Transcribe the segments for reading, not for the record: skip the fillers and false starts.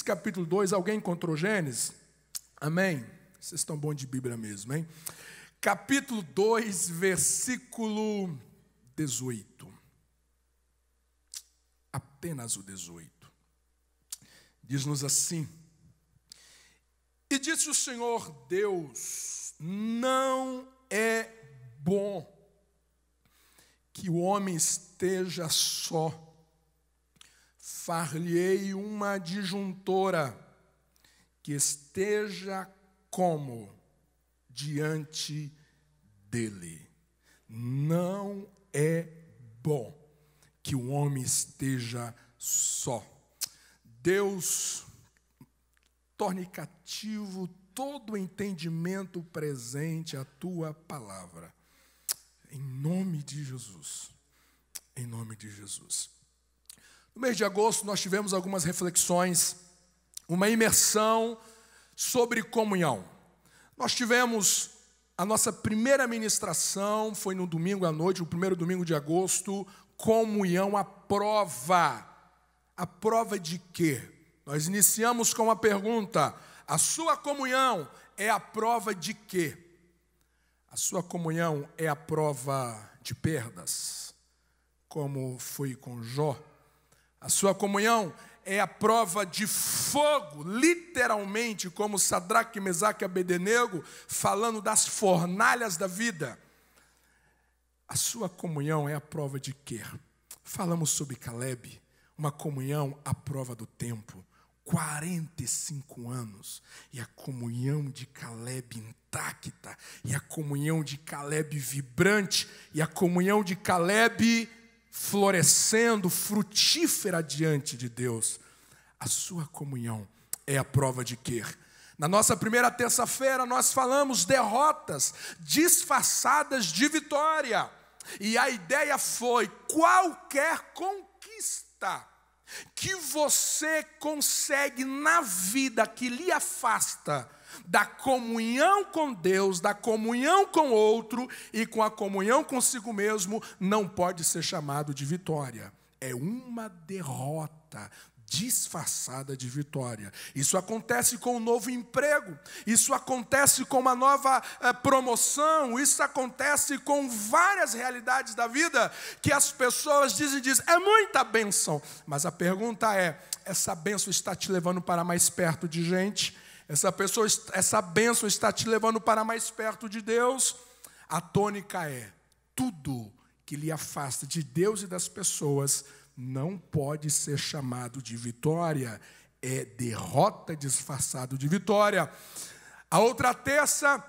capítulo 2, alguém encontrou Gênesis? Amém? Vocês estão bons de Bíblia mesmo, hein? Capítulo 2, versículo 18. Apenas o 18. Diz-nos assim: e disse o Senhor Deus, não é bom que o homem esteja só. Far-lhe-ei uma adjuntora que esteja como diante dele. Não é bom que o homem esteja só. Deus torne cativo todo o entendimento presente à tua palavra. Em nome de Jesus. Em nome de Jesus. No mês de agosto nós tivemos algumas reflexões, uma imersão sobre comunhão. Nós tivemos a nossa primeira ministração, foi no domingo à noite, o primeiro domingo de agosto, comunhão à prova. A prova de quê? Nós iniciamos com uma pergunta: a sua comunhão é a prova de quê? A sua comunhão é a prova de perdas, como foi com Jó. A sua comunhão é a prova de fogo, literalmente, como Sadraque, Mesaque e Abednego, falando das fornalhas da vida. A sua comunhão é a prova de quê? Falamos sobre Caleb, uma comunhão à prova do tempo. 45 anos, e a comunhão de Caleb intacta, e a comunhão de Caleb vibrante, e a comunhão de Caleb florescendo, frutífera diante de Deus. A sua comunhão é a prova de quê? Na nossa primeira terça-feira nós falamos derrotas disfarçadas de vitória, e a ideia foi: qualquer conquista que você consegue na vida que lhe afasta da comunhão com Deus, da comunhão com o outro e com a comunhão consigo mesmo, não pode ser chamado de vitória. É uma derrota disfarçada de vitória. Isso acontece com um novo emprego, isso acontece com uma nova promoção, isso acontece com várias realidades da vida que as pessoas dizem, é muita bênção, mas a pergunta é: essa bênção está te levando para mais perto de gente? Essa bênção está te levando para mais perto de Deus? A tônica é: tudo que lhe afasta de Deus e das pessoas não pode ser chamado de vitória, é derrota disfarçado de vitória. A outra terça,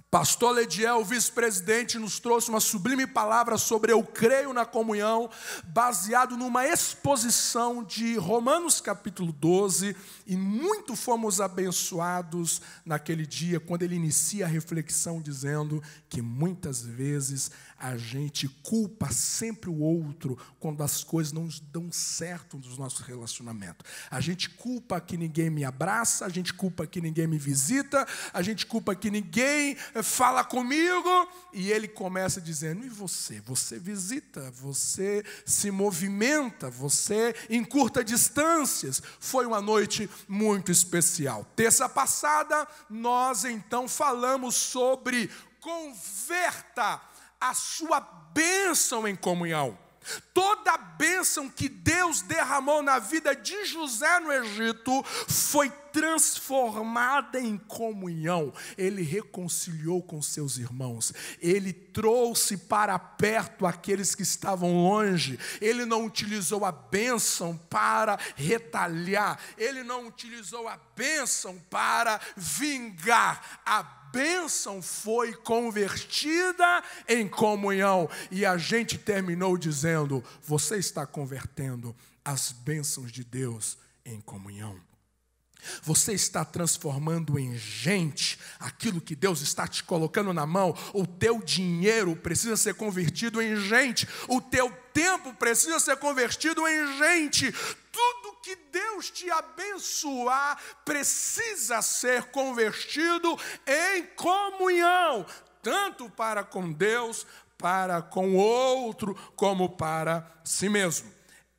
pastor Lediel, vice-presidente, nos trouxe uma sublime palavra sobre eu creio na comunhão, baseado numa exposição de Romanos capítulo 12, e muito fomos abençoados naquele dia, quando ele inicia a reflexão dizendo que muitas vezes a gente culpa sempre o outro quando as coisas não dão certo nos nossos relacionamentos. A gente culpa que ninguém me abraça, a gente culpa que ninguém me visita, a gente culpa que ninguém fala comigo. E ele começa dizendo: e você? Você visita, você se movimenta, você encurta distâncias. Foi uma noite muito especial. Terça passada, nós então falamos sobre converta a sua bênção em comunhão. Toda a bênção que Deus derramou na vida de José no Egito foi transformada em comunhão. Ele reconciliou com seus irmãos. Ele trouxe para perto aqueles que estavam longe. Ele não utilizou a bênção para retalhar. Ele não utilizou a bênção para vingar. A bênção foi convertida em comunhão. E a gente terminou dizendo: você está convertendo as bênçãos de Deus em comunhão. Você está transformando em gente aquilo que Deus está te colocando na mão. O teu dinheiro precisa ser convertido em gente. O teu tempo precisa ser convertido em gente. Tudo que Deus te abençoar precisa ser convertido em comunhão, tanto para com Deus, para com o outro, como para si mesmo.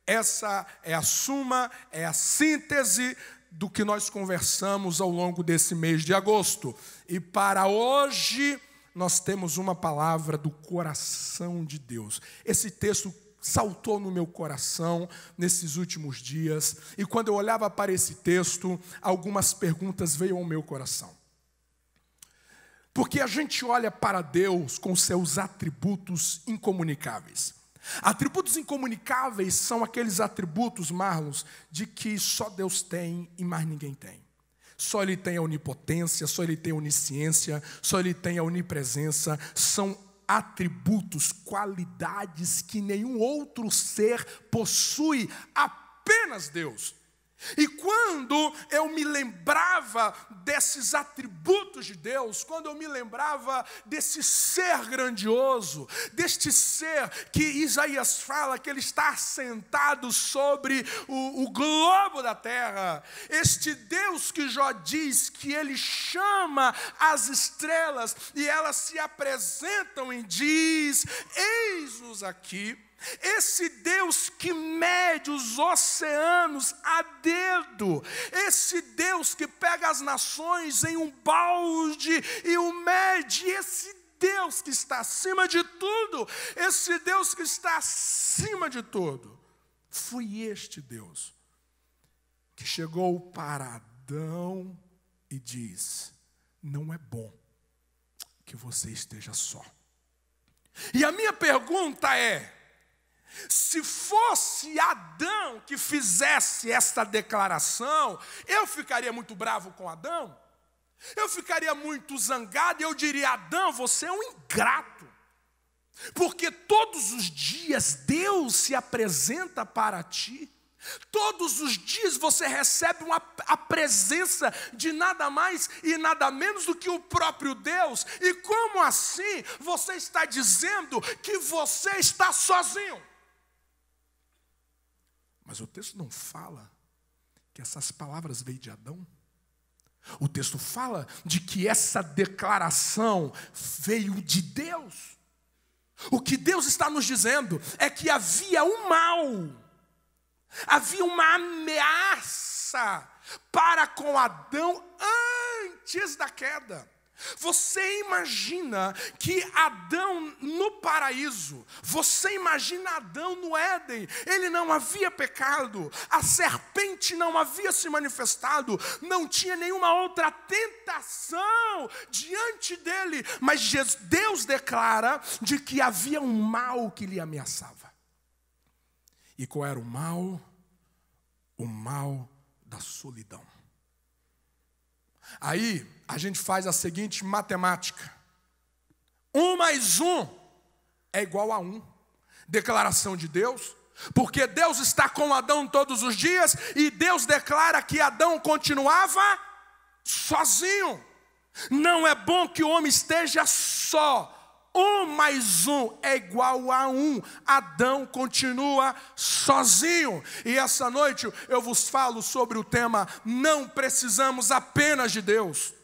Essa é a suma, é a síntese do que nós conversamos ao longo desse mês de agosto. E para hoje, nós temos uma palavra do coração de Deus. Esse texto saltou no meu coração nesses últimos dias. E quando eu olhava para esse texto, algumas perguntas veio ao meu coração. Porque a gente olha para Deus com seus atributos incomunicáveis. Atributos incomunicáveis são aqueles atributos, Marlos, de que só Deus tem e mais ninguém tem. Só Ele tem a onipotência, só Ele tem a onisciência, só Ele tem a onipresença. São atributos, qualidades que nenhum outro ser possui, apenas Deus. E quando eu me lembrava desses atributos de Deus, quando eu me lembrava desse ser grandioso, deste ser que Isaías fala que ele está assentado sobre o globo da terra, este Deus que Jó diz que ele chama as estrelas e elas se apresentam e diz: eis-nos aqui. Esse Deus que mede os oceanos a dedo, esse Deus que pega as nações em um balde e o mede, esse Deus que está acima de tudo, esse Deus que está acima de tudo, foi este Deus que chegou para Adão e diz: não é bom que você esteja só. E a minha pergunta é: se fosse Adão que fizesse esta declaração, eu ficaria muito bravo com Adão? Eu ficaria muito zangado e eu diria: Adão, você é um ingrato. Porque todos os dias Deus se apresenta para ti. Todos os dias você recebe a presença de nada mais e nada menos do que o próprio Deus. E como assim você está dizendo que você está sozinho? Mas o texto não fala que essas palavras veio de Adão. O texto fala de que essa declaração veio de Deus. O que Deus está nos dizendo é que havia um mal, havia uma ameaça para com Adão antes da queda. Você imagina que Adão no paraíso, você imagina Adão no Éden, ele não havia pecado, a serpente não havia se manifestado, não tinha nenhuma outra tentação diante dele, mas Deus declara de que havia um mal que lhe ameaçava. E qual era o mal? O mal da solidão. Aí a gente faz a seguinte matemática: 1 mais 1 é igual a 1. Declaração de Deus, porque Deus está com Adão todos os dias e Deus declara que Adão continuava sozinho. Não é bom que o homem esteja só. 1 mais 1 é igual a 1. Adão continua sozinho. E essa noite eu vos falo sobre o tema: não precisamos apenas de Deus.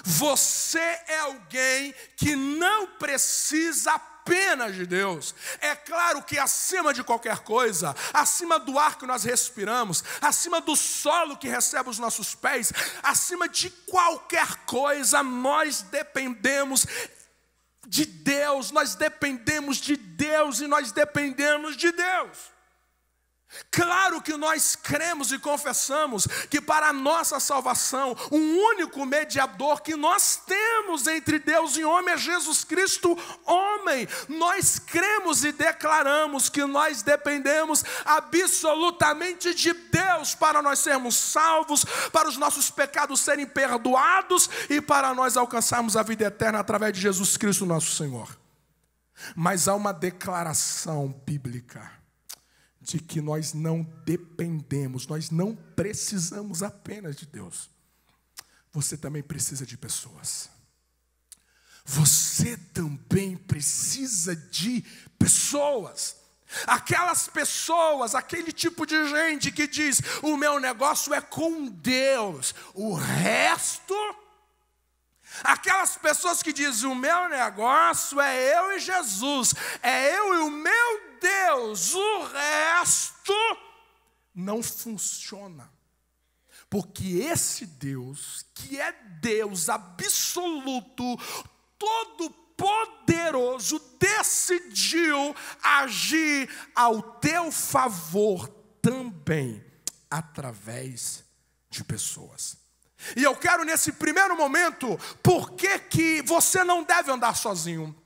Você é alguém que não precisa apenas de Deus. É claro que acima de qualquer coisa, acima do ar que nós respiramos, acima do solo que recebe os nossos pés, acima de qualquer coisa, nós dependemos de Deus, nós dependemos de Deus e nós dependemos de Deus. Claro que nós cremos e confessamos que para a nossa salvação, um único mediador que nós temos entre Deus e homem é Jesus Cristo, homem. Nós cremos e declaramos que nós dependemos absolutamente de Deus para nós sermos salvos, para os nossos pecados serem perdoados e para nós alcançarmos a vida eterna através de Jesus Cristo, nosso Senhor. Mas há uma declaração bíblica de que nós não dependemos, nós não precisamos apenas de Deus. Você também precisa de pessoas. Você também precisa de pessoas. Aquelas pessoas, aquele tipo de gente que diz: o meu negócio é com Deus, o resto... Aquelas pessoas que dizem: o meu negócio é eu e Jesus, é eu e o meu Deus, o resto não funciona. Porque esse Deus, que é Deus absoluto, todo-poderoso, decidiu agir ao teu favor também, através de pessoas. E eu quero nesse primeiro momento, por que você não deve andar sozinho?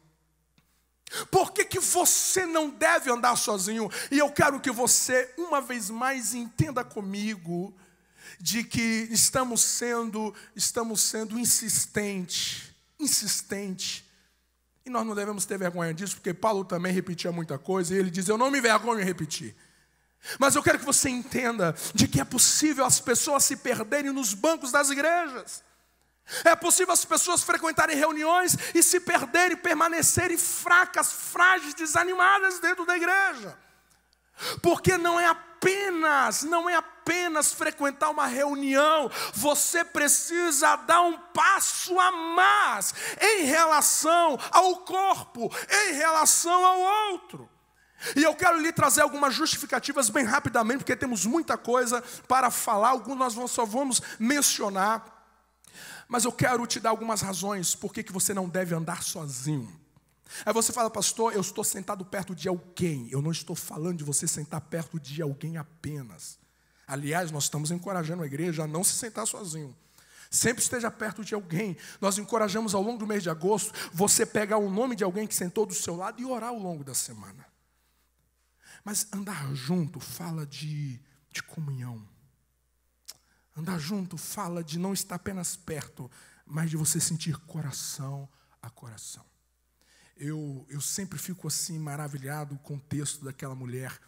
Por que você não deve andar sozinho? E eu quero que você, uma vez mais, entenda comigo, de que estamos sendo insistente. E nós não devemos ter vergonha disso, porque Paulo também repetia muita coisa, e ele diz, eu não me envergonho em repetir. Mas eu quero que você entenda de que é possível as pessoas se perderem nos bancos das igrejas. É possível as pessoas frequentarem reuniões e se perderem, permanecerem fracas, frágeis, desanimadas dentro da igreja. Porque não é apenas frequentar uma reunião, você precisa dar um passo a mais em relação ao corpo, em relação ao outro. E eu quero lhe trazer algumas justificativas bem rapidamente, porque temos muita coisa para falar, algumas nós só vamos mencionar. Mas eu quero te dar algumas razões por que você não deve andar sozinho. Aí você fala, pastor, eu estou sentado perto de alguém. Eu não estou falando de você sentar perto de alguém apenas. Aliás, nós estamos encorajando a igreja a não se sentar sozinho. Sempre esteja perto de alguém. Nós encorajamos ao longo do mês de agosto, você pegar o nome de alguém que sentou do seu lado e orar ao longo da semana. Mas andar junto fala de comunhão. Andar junto fala de não estar apenas perto, mas de você sentir coração a coração. Eu sempre fico assim maravilhado com o texto daquela mulher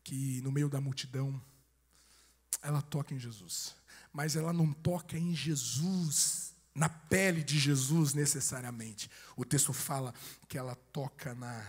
que no meio da multidão, ela toca em Jesus. Mas ela não toca em Jesus, na pele de Jesus necessariamente. O texto fala que ela toca na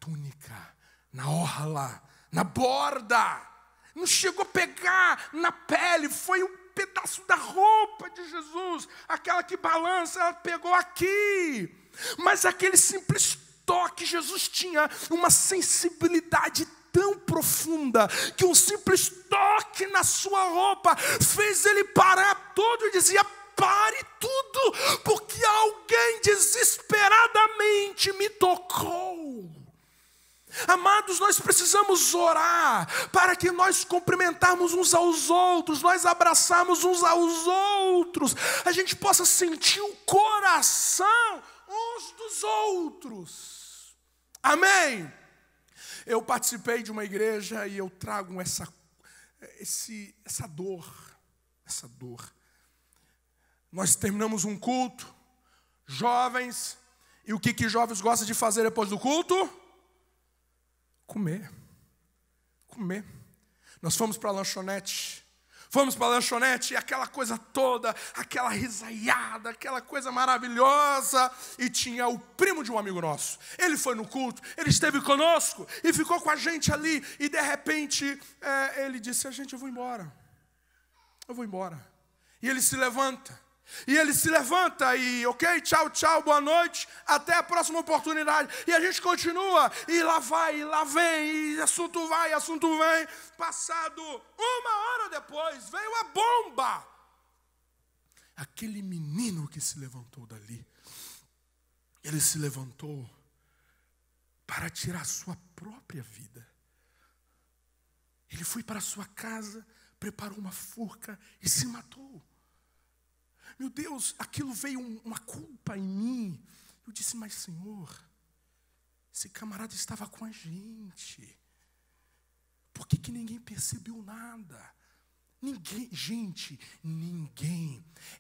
túnica, na orla, na borda. Não chegou a pegar na pele, foi um pedaço da roupa de Jesus. Aquela que balança, ela pegou aqui. Mas aquele simples toque, Jesus tinha uma sensibilidade tão profunda, que um simples toque na sua roupa fez ele parar tudo e dizia, pare tudo, porque alguém desesperadamente me tocou. Amados, nós precisamos orar para que nós cumprimentarmos uns aos outros, nós abraçarmos uns aos outros, a gente possa sentir o coração uns dos outros. Amém? Eu participei de uma igreja e eu trago essa dor. Nós terminamos um culto, jovens, e o que jovens gostam de fazer depois do culto? Comer. Nós fomos para a lanchonete. E aquela coisa toda, aquela risaiada, aquela coisa maravilhosa. E tinha o primo de um amigo nosso. Ele foi no culto, ele esteve conosco e ficou com a gente ali. E de repente, ele disse, eu vou embora. E ele se levanta. E ok, tchau, boa noite, até a próxima oportunidade. E a gente continua, e lá vai, e lá vem, e assunto vai, assunto vem. Passado 1 hora depois, veio a bomba. Aquele menino que se levantou dali, ele se levantou para tirar sua própria vida. Ele foi para sua casa, preparou uma forca e se matou. Meu Deus, aquilo veio uma culpa em mim. Eu disse, mas Senhor, esse camarada estava com a gente. Por que ninguém percebeu nada? Ninguém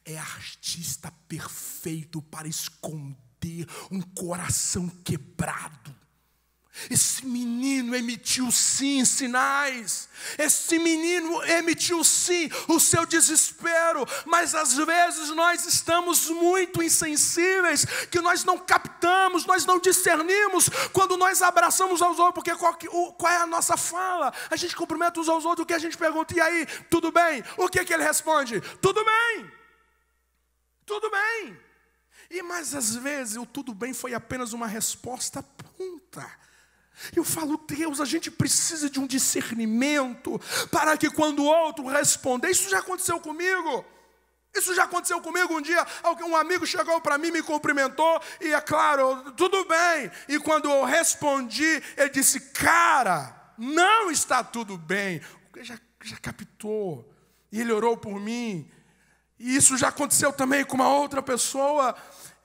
é artista perfeito para esconder um coração quebrado. Esse menino emitiu sim sinais. Esse menino emitiu sim o seu desespero. Mas às vezes nós estamos muito insensíveis, que nós não captamos, nós não discernimos quando nós abraçamos aos outros. Porque qual é a nossa fala? A gente cumprimenta uns aos outros, o que a gente pergunta, e aí, tudo bem? O que ele responde? Tudo bem. Mas às vezes o tudo bem foi apenas uma resposta pronta. Eu falo, Deus, a gente precisa de um discernimento para que quando o outro responder, isso já aconteceu comigo. Isso já aconteceu comigo um dia, um amigo chegou para mim, me cumprimentou, e é claro, tudo bem. E quando eu respondi, ele disse, cara, não está tudo bem. Ele já captou, e ele orou por mim. E isso já aconteceu também com uma outra pessoa.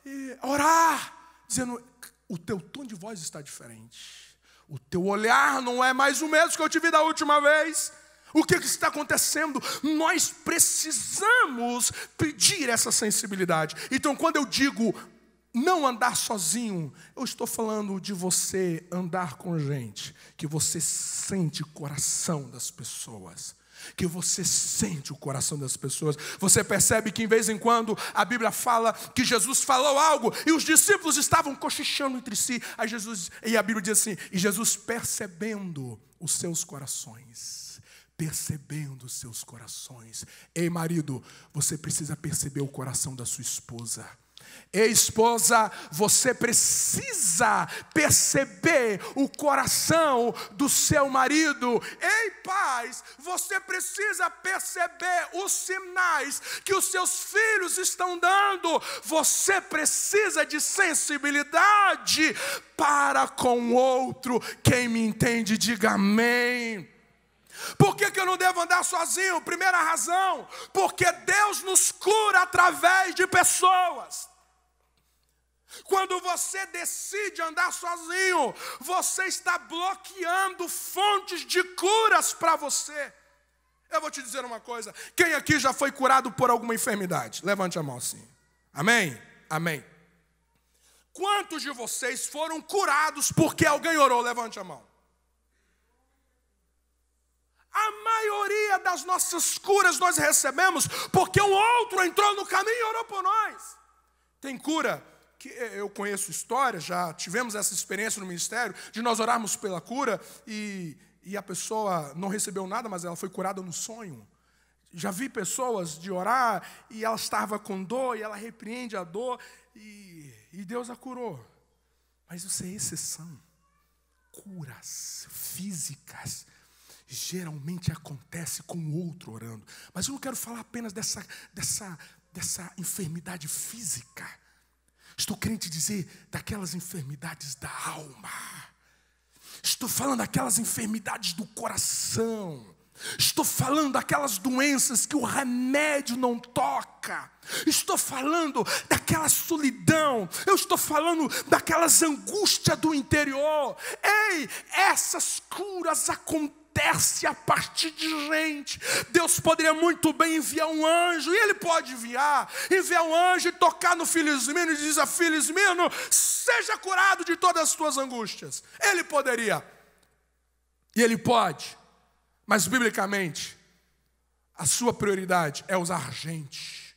E orar, dizendo, o teu tom de voz está diferente. O teu olhar não é mais o mesmo que eu te vi da última vez. O que está acontecendo? Nós precisamos pedir essa sensibilidade. Então, quando eu digo não andar sozinho, eu estou falando de você andar com gente, que você sente o coração das pessoas. Que você sente o coração das pessoas. Você percebe que, em vez em quando, a Bíblia fala que Jesus falou algo e os discípulos estavam cochichando entre si. E a Bíblia diz assim, e Jesus percebendo os seus corações. Percebendo os seus corações. Ei, marido, você precisa perceber o coração da sua esposa. Ei, esposa, você precisa perceber o coração do seu marido. Ei, pais, você precisa perceber os sinais que os seus filhos estão dando. Você precisa de sensibilidade para com o outro. Quem me entende, diga amém. Por que eu não devo andar sozinho? Primeira razão, porque Deus nos cura através de pessoas. Quando você decide andar sozinho, você está bloqueando fontes de curas para você. Eu vou te dizer uma coisa, quem aqui já foi curado por alguma enfermidade? Levante a mão assim. Amém? Amém. Quantos de vocês foram curados porque alguém orou? Levante a mão. A maioria das nossas curas nós recebemos porque um outro entrou no caminho e orou por nós. Tem cura que eu conheço histórias, já tivemos essa experiência no ministério, de nós orarmos pela cura e a pessoa não recebeu nada, mas ela foi curada no sonho. Já vi pessoas de orar e ela estava com dor e ela repreende a dor e Deus a curou. Mas isso é exceção. Curas físicas geralmente acontece com o outro orando. Mas eu não quero falar apenas dessa enfermidade física. Estou querendo te dizer daquelas enfermidades da alma. Estou falando daquelas enfermidades do coração. Estou falando daquelas doenças que o remédio não toca. Estou falando daquela solidão. Eu estou falando daquelas angústias do interior. Ei, essas curas acontecem a partir de gente. Deus poderia muito bem enviar um anjo, e Ele pode enviar um anjo e tocar no Filismino e dizer a Filismino, seja curado de todas as tuas angústias. Ele poderia, e Ele pode, mas biblicamente a sua prioridade é usar gente.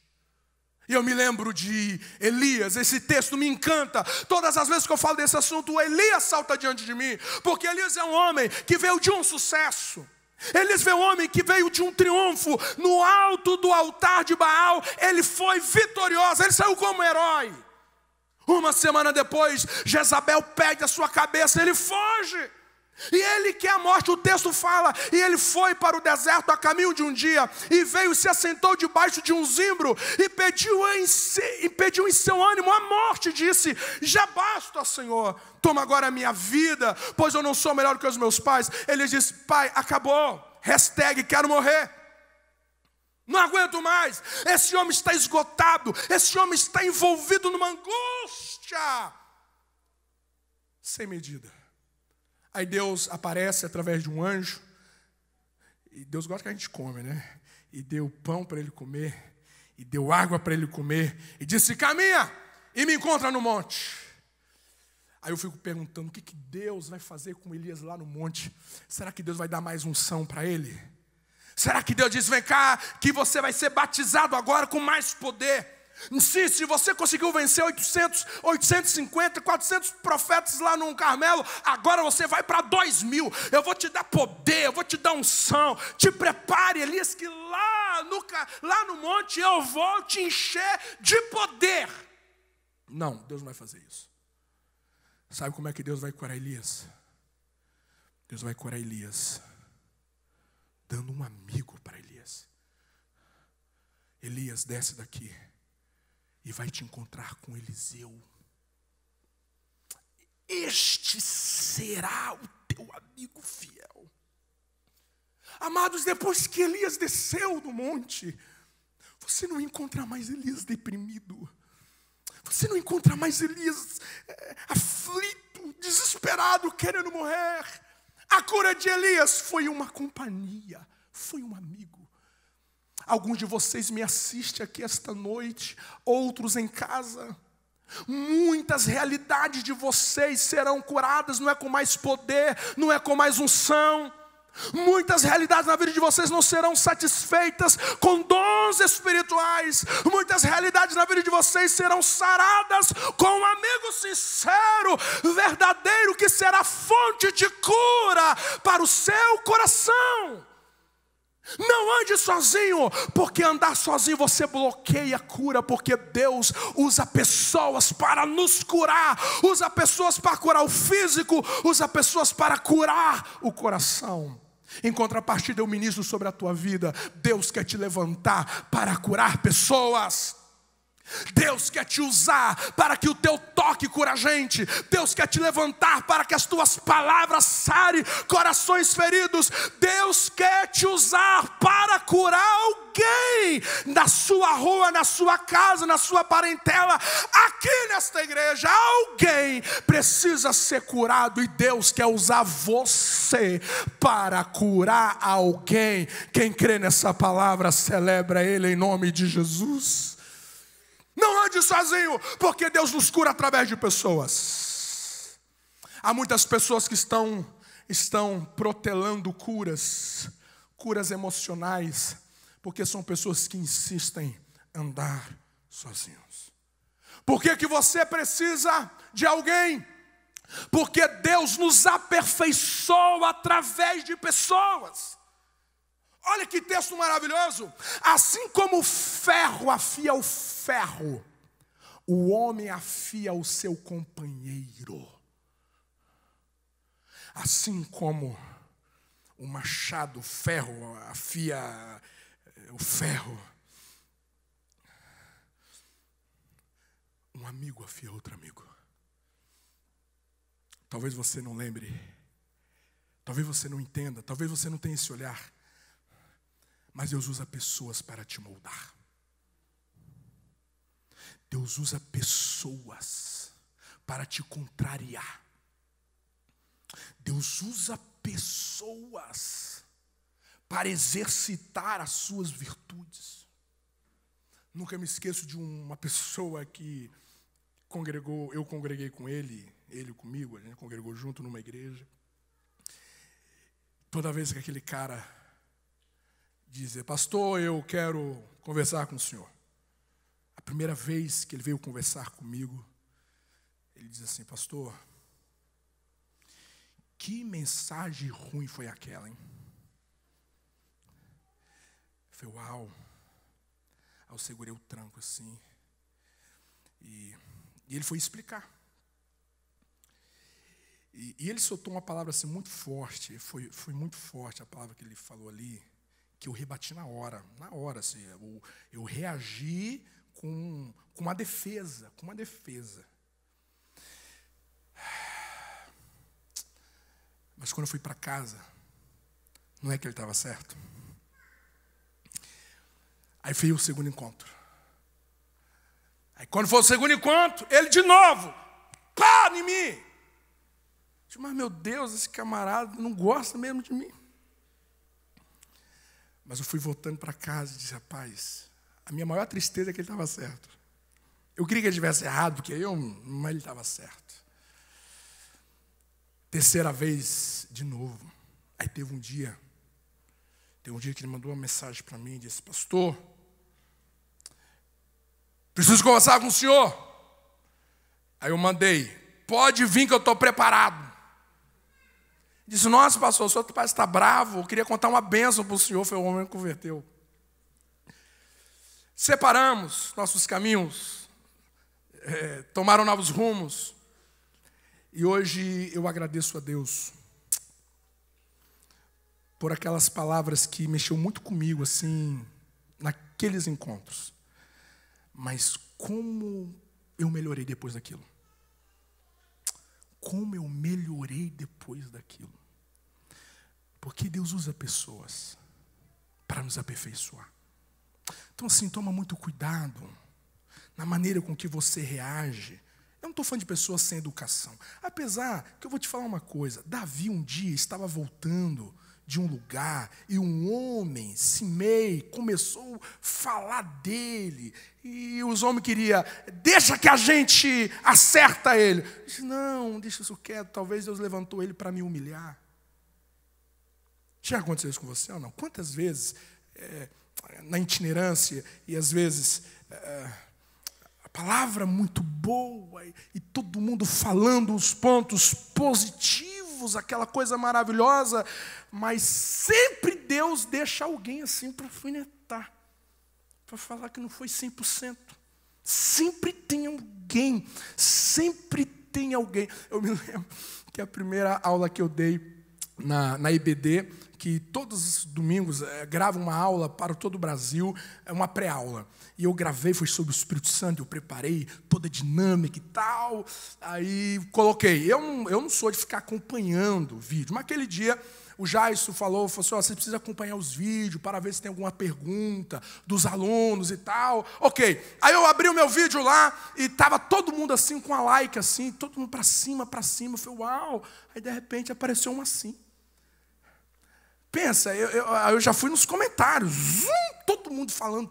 E eu me lembro de Elias, esse texto me encanta. Todas as vezes que eu falo desse assunto, o Elias salta diante de mim. Porque Elias é um homem que veio de um sucesso. Elias veio um homem que veio de um triunfo. No alto do altar de Baal, ele foi vitorioso, ele saiu como herói. Uma semana depois, Jezabel pede a sua cabeça, ele foge. E ele quer a morte, o texto fala, e ele foi para o deserto a caminho de um dia, e veio e se assentou debaixo de um zimbro, e pediu em seu ânimo a morte, disse, já basta, Senhor, toma agora a minha vida, pois eu não sou melhor que os meus pais. Ele disse, pai, acabou, quero morrer, não aguento mais, esse homem está esgotado, esse homem está envolvido numa angústia sem medida. Aí Deus aparece através de um anjo, e Deus gosta que a gente come, né? E deu pão para ele comer, e deu água para ele comer, e disse, caminha, e me encontra no monte. Aí eu fico perguntando, o que Deus vai fazer com Elias lá no monte? Será que Deus vai dar mais unção para ele? Será que Deus diz, vem cá, que você vai ser batizado agora com mais poder? Sim, se você conseguiu vencer 800, 850, 400 profetas lá no Carmelo, agora você vai para 2000. Eu vou te dar poder, eu vou te dar unção. Te prepare, Elias, que lá no monte eu vou te encher de poder. Não, Deus não vai fazer isso. Sabe como é que Deus vai curar Elias? Deus vai curar Elias, dando um amigo para Elias. Elias, desce daqui e vai te encontrar com Eliseu. Este será o teu amigo fiel. Amados, depois que Elias desceu do monte, você não encontra mais Elias deprimido. Você não encontra mais Elias aflito, desesperado, querendo morrer. A cura de Elias foi uma companhia, foi um amigo. Alguns de vocês me assistem aqui esta noite, outros em casa. Muitas realidades de vocês serão curadas, não é com mais poder, não é com mais unção. Muitas realidades na vida de vocês não serão satisfeitas com dons espirituais. Muitas realidades na vida de vocês serão saradas com um amigo sincero, verdadeiro, que será fonte de cura para o seu coração. Não ande sozinho, porque andar sozinho você bloqueia a cura, porque Deus usa pessoas para nos curar, usa pessoas para curar o físico, usa pessoas para curar o coração. Em contrapartida, eu ministro sobre a tua vida. Deus quer te levantar para curar pessoas. Deus quer te usar para que o teu toque cure a gente. Deus quer te levantar para que as tuas palavras sarem corações feridos. Deus quer te usar para curar alguém na sua rua, na sua casa, na sua parentela. Aqui nesta igreja, alguém precisa ser curado e Deus quer usar você para curar alguém. Quem crê nessa palavra, celebra Ele em nome de Jesus. Não ande sozinho, porque Deus nos cura através de pessoas. Há muitas pessoas que estão protelando curas emocionais, porque são pessoas que insistem em andar sozinhos. Por que você precisa de alguém? Porque Deus nos aperfeiçoa através de pessoas. Olha que texto maravilhoso. Assim como o ferro afia o ferro, o homem afia o seu companheiro. Assim como o machado, o ferro, afia o ferro, um amigo afia outro amigo. Talvez você não lembre, talvez você não entenda, talvez você não tenha esse olhar, mas Deus usa pessoas para te moldar. Deus usa pessoas para te contrariar. Deus usa pessoas para exercitar as suas virtudes. Nunca me esqueço de uma pessoa que eu congreguei com ele comigo, a gente congregou junto numa igreja. Toda vez que aquele cara dizia: pastor, eu quero conversar com o senhor. A primeira vez que ele veio conversar comigo, ele diz assim: pastor, que mensagem ruim foi aquela, hein? Eu falei: uau. Aí eu segurei o tranco assim. E ele foi explicar. E ele soltou uma palavra assim muito forte. Foi muito forte a palavra que ele falou ali, que eu rebati na hora assim, eu reagi com uma defesa, Mas quando eu fui para casa, não é que ele estava certo. Aí veio o segundo encontro. Aí quando foi o segundo encontro, ele de novo, pá, em mim. Mas meu Deus, esse camarada não gosta mesmo de mim. Mas eu fui voltando para casa e disse: rapaz, a minha maior tristeza é que ele estava certo. Eu queria que ele estivesse errado, mas ele estava certo. Terceira vez, de novo. Aí teve um dia que ele mandou uma mensagem para mim e disse: pastor, preciso conversar com o senhor. Aí eu mandei: pode vir que eu estou preparado. Disse: nossa, pastor, o senhor parece que está bravo, eu queria contar uma bênção para o senhor. Foi o homem que converteu. Separamos nossos caminhos, tomaram novos rumos. E hoje eu agradeço a Deus, por aquelas palavras que mexeu muito comigo, assim, naqueles encontros. Mas como eu melhorei depois daquilo? Como eu melhorei depois daquilo? Porque Deus usa pessoas para nos aperfeiçoar. Então, assim, toma muito cuidado na maneira com que você reage. Eu não estou falando de pessoas sem educação. Apesar que eu vou te falar uma coisa. Davi um dia estava voltando de um lugar e um homem, Simei, começou a falar dele. E os homens queriam, deixa que a gente acerta ele. Eu disse, não, deixa isso quieto. Talvez Deus levantou ele para me humilhar. Já aconteceu isso com você ou não? Quantas vezes, na itinerância, e às vezes a palavra muito boa, e todo mundo falando os pontos positivos, aquela coisa maravilhosa, mas sempre Deus deixa alguém assim para alfinetar, para falar que não foi 100%. Sempre tem alguém, sempre tem alguém. Eu me lembro que a primeira aula que eu dei na IBD, que todos os domingos grava uma aula para todo o Brasil, uma pré-aula. E eu gravei, foi sobre o Espírito Santo, eu preparei toda a dinâmica e tal. Aí coloquei. Eu não sou de ficar acompanhando o vídeo, mas aquele dia o Jaisso falou assim, você precisa acompanhar os vídeos para ver se tem alguma pergunta dos alunos e tal. Ok. Aí eu abri o meu vídeo lá e estava todo mundo assim, com a like assim, todo mundo para cima, para cima. Eu falei, uau. Aí de repente apareceu um assim. Pensa, eu já fui nos comentários, todo mundo falando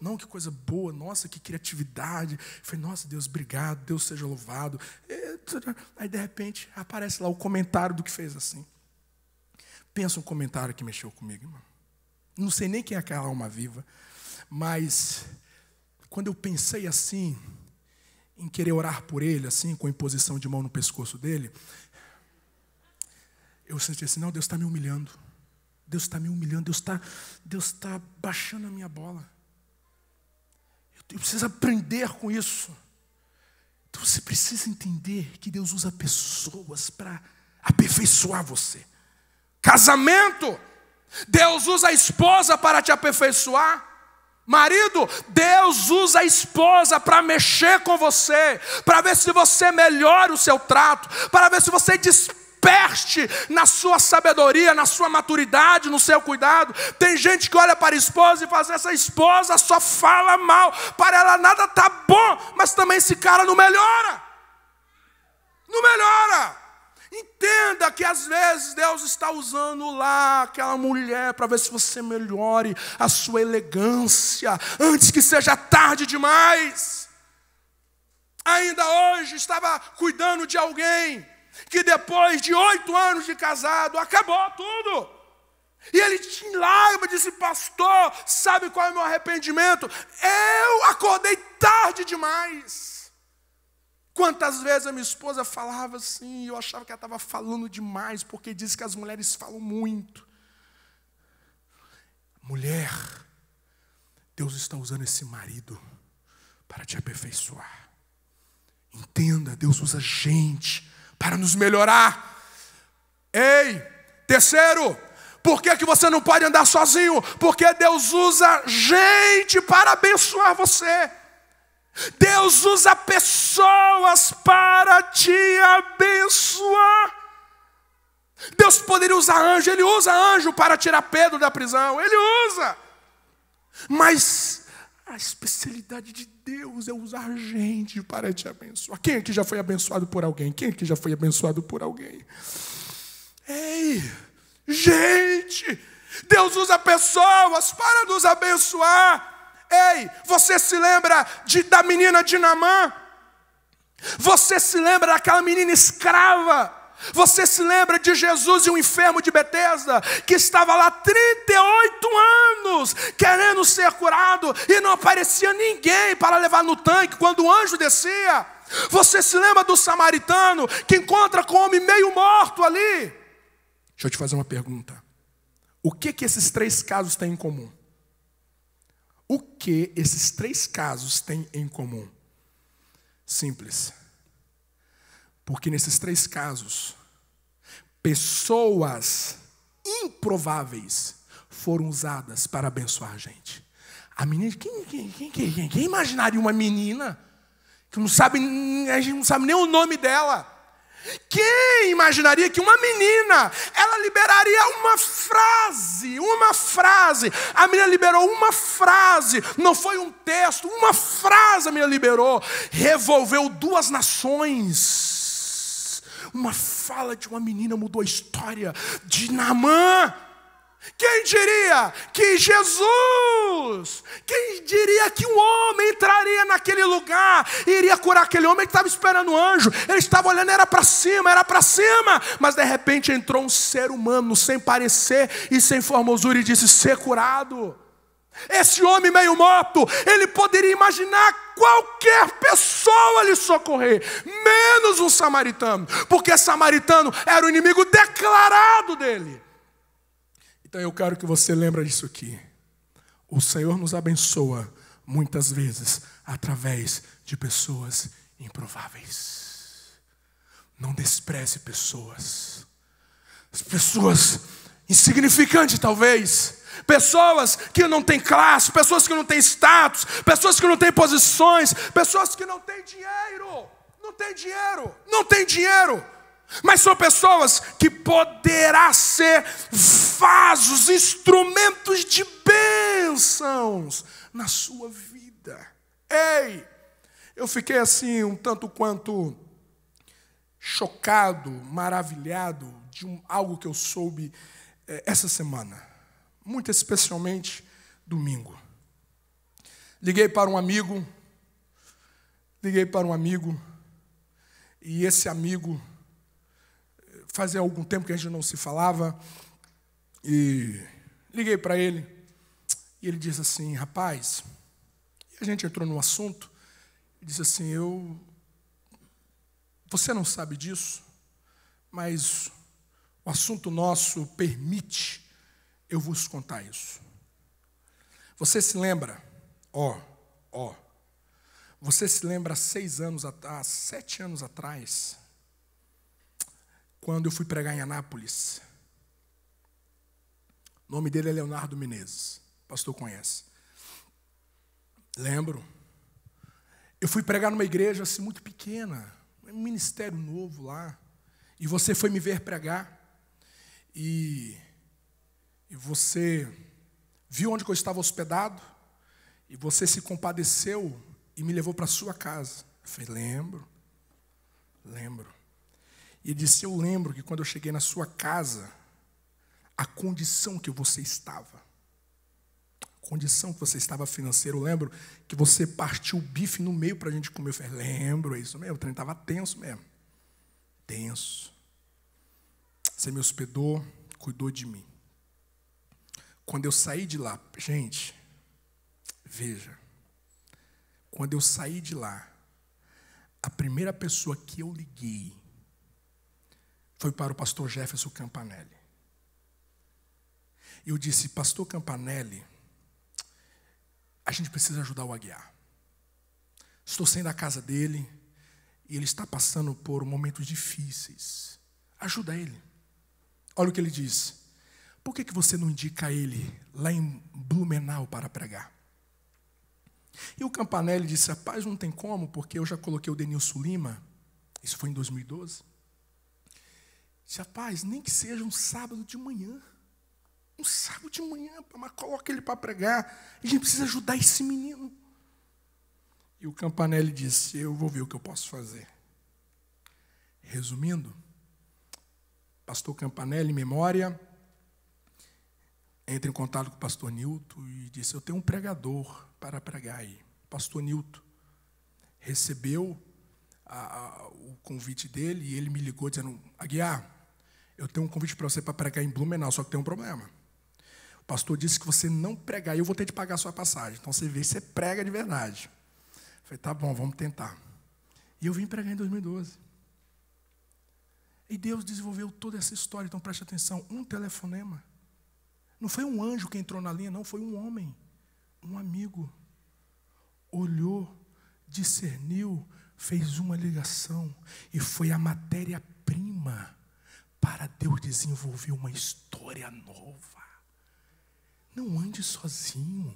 não, que coisa boa, nossa, que criatividade. Eu falei, nossa, Deus, obrigado, Deus seja louvado. Aí, de repente, aparece lá o comentário do que fez assim. Pensa um comentário que mexeu comigo, irmão. Não sei nem quem é aquela alma viva, mas quando eu pensei assim, em querer orar por ele, assim, com a imposição de mão no pescoço dele, eu senti assim, não, Deus está me humilhando. Deus está me humilhando, Deus está baixando a minha bola. Eu preciso aprender com isso. Então você precisa entender que Deus usa pessoas para aperfeiçoar você. Casamento, Deus usa a esposa para te aperfeiçoar. Marido, Deus usa a esposa para mexer com você, para ver se você melhora o seu trato, para ver se você desperte na sua sabedoria, na sua maturidade, no seu cuidado. Tem gente que olha para a esposa e fala, essa esposa só fala mal, para ela nada está bom, mas também esse cara não melhora. Não melhora. Entenda que às vezes Deus está usando lá aquela mulher para ver se você melhore a sua elegância, antes que seja tarde demais. Ainda hoje estava cuidando de alguém que depois de 8 anos de casado, acabou tudo. E ele tinha lágrimas, disse, pastor, sabe qual é o meu arrependimento? Eu acordei tarde demais. Quantas vezes a minha esposa falava assim, e eu achava que ela estava falando demais, porque diz que as mulheres falam muito. Mulher, Deus está usando esse marido para te aperfeiçoar. Entenda, Deus usa gente para nos melhorar. Ei, terceiro, por que você não pode andar sozinho? Porque Deus usa gente para abençoar você. Deus usa pessoas para te abençoar. Deus poderia usar anjo, Ele usa anjo para tirar Pedro da prisão, Ele usa. Mas a especialidade de Deus é usar gente para te abençoar. Quem aqui já foi abençoado por alguém? Quem aqui já foi abençoado por alguém? Ei, gente, Deus usa pessoas para nos abençoar. Ei, você se lembra da menina de Naamã? Você se lembra daquela menina escrava? Você se lembra de Jesus e o enfermo de Betesda, que estava lá 38 anos, querendo ser curado, e não aparecia ninguém para levar no tanque quando o anjo descia? Você se lembra do samaritano, que encontra com o homem meio morto ali? Deixa eu te fazer uma pergunta. O que esses 3 casos têm em comum? O que esses 3 casos têm em comum? Simples. Porque nesses 3 casos, pessoas improváveis foram usadas para abençoar a gente. A menina, quem imaginaria uma menina que não sabe, a gente não sabe nem o nome dela? Quem imaginaria que uma menina, ela liberaria uma frase. A menina liberou uma frase, não foi um texto, uma frase a menina liberou. Revolveu 2 nações. Uma fala de uma menina mudou a história de Naamã. Quem diria que Jesus, quem diria que um homem entraria naquele lugar e iria curar aquele homem que estava esperando o anjo? Ele estava olhando, era para cima, mas de repente entrou um ser humano sem parecer e sem formosura e disse: ser curado. Esse homem meio morto, ele poderia imaginar qualquer pessoa lhe socorrer, menos um samaritano, porque samaritano era o inimigo declarado dele. Então eu quero que você lembre disso aqui. O Senhor nos abençoa muitas vezes através de pessoas improváveis. Não despreze pessoas. Pessoas insignificantes talvez. Pessoas que não têm classe, pessoas que não têm status, pessoas que não têm posições, pessoas que não têm dinheiro. Não tem dinheiro. Mas são pessoas que poderá ser vasos, instrumentos de bênçãos na sua vida. Ei, eu fiquei assim um tanto quanto chocado, maravilhado de algo que eu soube essa semana, muito especialmente domingo. Liguei para um amigo, e esse amigo, fazia algum tempo que a gente não se falava, e liguei para ele, e ele disse assim: rapaz, e a gente entrou no assunto, e disse assim: você não sabe disso, mas o assunto nosso permite eu vos contar isso. Você se lembra, você se lembra há 7 anos atrás, quando eu fui pregar em Anápolis? O nome dele é Leonardo Menezes, o pastor conhece. Lembro. Eu fui pregar numa igreja assim muito pequena, um ministério novo lá, e você foi me ver pregar, e você viu onde eu estava hospedado, e você se compadeceu e me levou para a sua casa. Eu falei: lembro. E ele disse: eu lembro que quando eu cheguei na sua casa, a condição que você estava, financeira, eu lembro que você partiu o bife no meio para a gente comer. Eu falei: lembro, é isso mesmo, o trem estava tenso mesmo. Tenso. Você me hospedou, cuidou de mim. Quando eu saí de lá, gente, veja, quando eu saí de lá, a primeira pessoa que eu liguei foi para o pastor Jefferson Campanelli. Eu disse: pastor Campanelli, a gente precisa ajudar o Aguiar. Estou saindo da casa dele e ele está passando por momentos difíceis. Ajuda ele. Olha o que ele disse: por que você não indica ele lá em Blumenau para pregar? E o Campanelli disse: rapaz, não tem como, porque eu já coloquei o Denilson Lima. Isso foi em 2012. Disse: rapaz, nem que seja um sábado de manhã. Mas coloca ele para pregar. A gente precisa ajudar esse menino. E o Campanelli disse: eu vou ver o que eu posso fazer. Resumindo, pastor Campanelli, em memória, entra em contato com o pastor Nilton e disse: eu tenho um pregador para pregar aí. O pastor Nilton recebeu o convite dele e ele me ligou dizendo: Aguiar, eu tenho um convite para você para pregar em Blumenau, só que tem um problema. O pastor disse que você não pregar, eu vou ter de pagar a sua passagem. Então você vê se você prega de verdade. Eu falei: tá bom, vamos tentar. E eu vim pregar em 2012. E Deus desenvolveu toda essa história. Então preste atenção, um telefonema. Não foi um anjo que entrou na linha, não, foi um homem, um amigo. Olhou, discerniu, fez uma ligação e foi a matéria-prima para Deus desenvolver uma história. história nova. Não ande sozinho.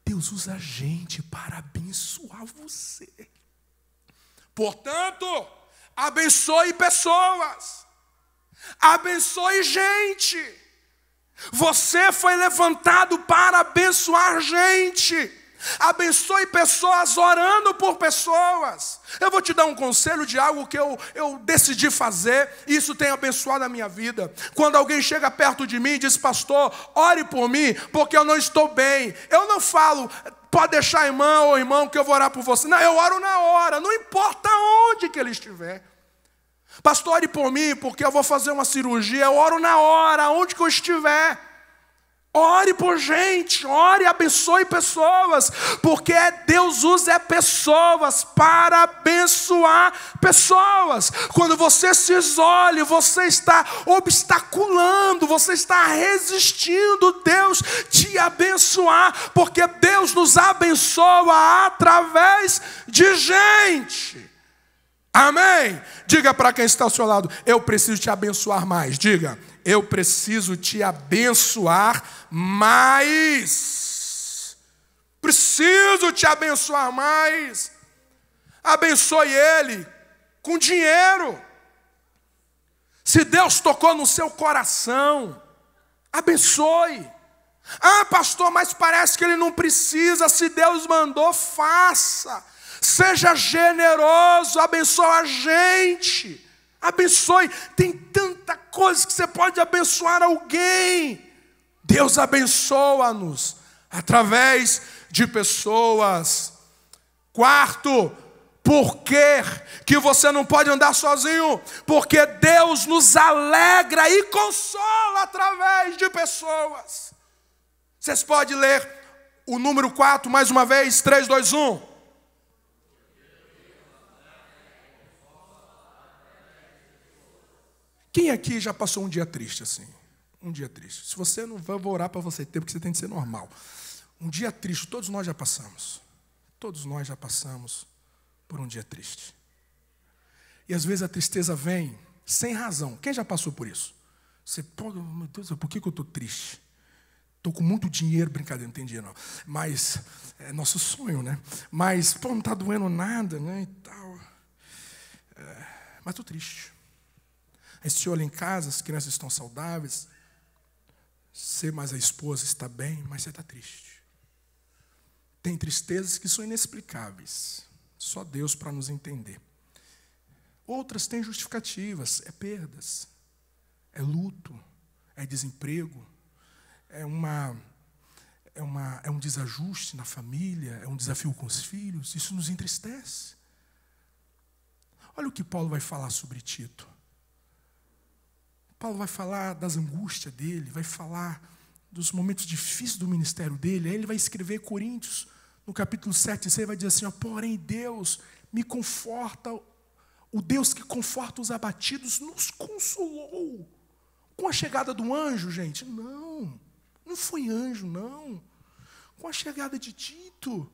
Deus usa a gente para abençoar você. Portanto, abençoe pessoas. Abençoe gente. Você foi levantado para abençoar gente. Abençoe pessoas orando por pessoas. Eu vou te dar um conselho de algo que eu decidi fazer, e isso tem abençoado a minha vida. Quando alguém chega perto de mim e diz: pastor, ore por mim, porque eu não estou bem. Eu não falo: pode deixar irmã ou irmão que eu vou orar por você. Não, eu oro na hora, não importa onde que ele estiver. Pastor, ore por mim, porque eu vou fazer uma cirurgia. Eu oro na hora, onde que eu estiver. Ore por gente, ore e abençoe pessoas, porque Deus usa pessoas para abençoar pessoas. Quando você se isole, você está obstaculando, você está resistindo Deus te abençoar, porque Deus nos abençoa através de gente. Amém? Diga para quem está ao seu lado: eu preciso te abençoar mais. Diga: eu preciso te abençoar mais. Preciso te abençoar mais. Abençoe ele com dinheiro. Se Deus tocou no seu coração, abençoe. Ah, pastor, mas parece que ele não precisa. Se Deus mandou, faça. Seja generoso, abençoe a gente. Abençoe. Tem tanta coisa que você pode abençoar alguém. Deus abençoa-nos através de pessoas. Quarto, por que você não pode andar sozinho? Porque Deus nos alegra e consola através de pessoas. Vocês podem ler o número 4 mais uma vez? 3, 2, 1. Quem aqui já passou um dia triste assim? Um dia triste. Se você não vai, eu vou orar para você ter, porque você tem que ser normal. Um dia triste, todos nós já passamos. Todos nós já passamos por um dia triste. E às vezes a tristeza vem sem razão. Quem já passou por isso? Você, pô, meu Deus, por que eu estou triste? Estou com muito dinheiro, brincadeira, não tem dinheiro não. Mas, é nosso sonho, né? Mas, pô, não está doendo nada, né? E tal. Mas estou triste. Aí você olha em casa, as crianças estão saudáveis, você mais a esposa está bem, mas você está triste. Tem tristezas que são inexplicáveis, só Deus para nos entender. Outras têm justificativas, é perdas, é luto, é desemprego, é um desajuste na família, é um desafio com os filhos, isso nos entristece. Olha o que Paulo vai falar sobre Tito. Paulo vai falar das angústias dele, vai falar dos momentos difíceis do ministério dele. Aí ele vai escrever Coríntios, no capítulo 7, você vai dizer assim: ó, porém Deus me conforta, o Deus que conforta os abatidos nos consolou. Com a chegada do anjo, gente, não foi anjo, não. Com a chegada de Tito.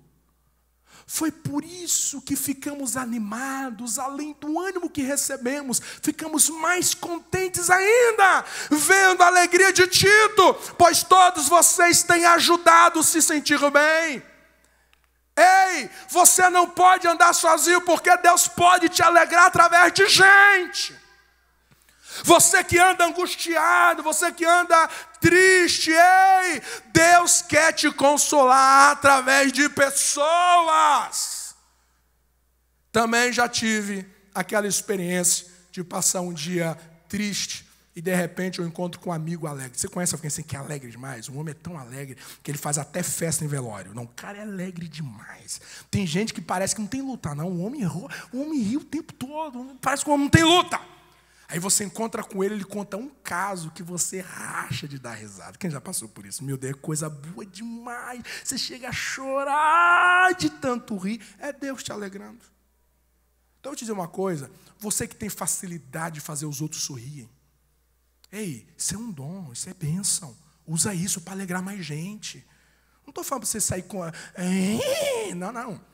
Foi por isso que ficamos animados, além do ânimo que recebemos, ficamos mais contentes ainda, vendo a alegria de Tito, pois todos vocês têm ajudado a se sentir bem. Ei, você não pode andar sozinho, porque Deus pode te alegrar através de gente. Você que anda angustiado, você que anda triste, ei, Deus quer te consolar através de pessoas. Também já tive aquela experiência de passar um dia triste e de repente eu encontro com um amigo alegre. Você conhece alguém assim que é alegre demais? Um homem é tão alegre que ele faz até festa em velório. Não, o cara é alegre demais. Tem gente que parece que não tem luta, não. O homem ri o tempo todo, parece que o homem não tem luta. Aí você encontra com ele, ele conta um caso que você racha de dar risada. Quem já passou por isso? Meu Deus, é coisa boa demais. Você chega a chorar de tanto rir. É Deus te alegrando. Então eu vou te dizer uma coisa. Você que tem facilidade de fazer os outros sorrirem. Ei, isso é um dom, isso é bênção. Usa isso para alegrar mais gente. Não estou falando para você sair com... Não.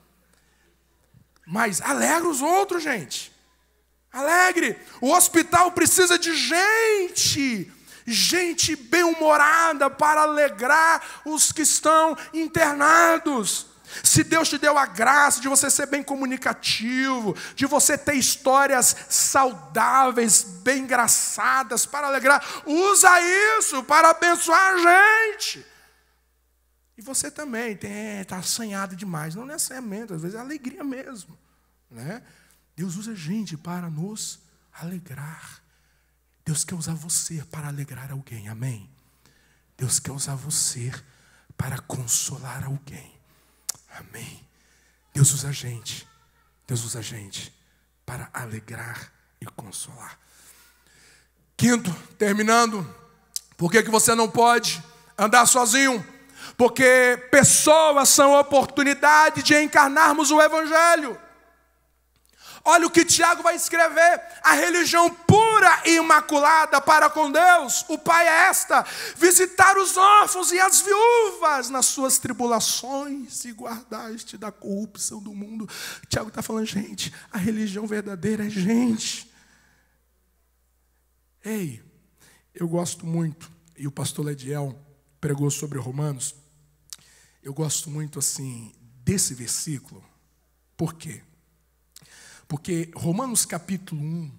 Mas alegra os outros, gente. Alegre. O hospital precisa de gente. gente bem-humorada para alegrar os que estão internados. Se Deus te deu a graça de você ser bem comunicativo, de você ter histórias saudáveis, bem engraçadas para alegrar, usa isso para abençoar a gente. E você também está assanhado demais. Não é assanhamento, às vezes é alegria mesmo, né? Deus usa a gente para nos alegrar. Deus quer usar você para alegrar alguém, amém? Deus quer usar você para consolar alguém, amém? Deus usa a gente para alegrar e consolar. Quinto, terminando, por que você não pode andar sozinho? Porque pessoas são oportunidade de encarnarmos o Evangelho. Olha o que Tiago vai escrever: a religião pura e imaculada para com Deus, o Pai, é esta: visitar os órfãos e as viúvas nas suas tribulações e guardar-te da corrupção do mundo. Tiago está falando, gente, a religião verdadeira é gente. Ei, eu gosto muito, e o pastor Lediel pregou sobre Romanos, eu gosto muito assim desse versículo. Por quê? Porque Romanos capítulo 1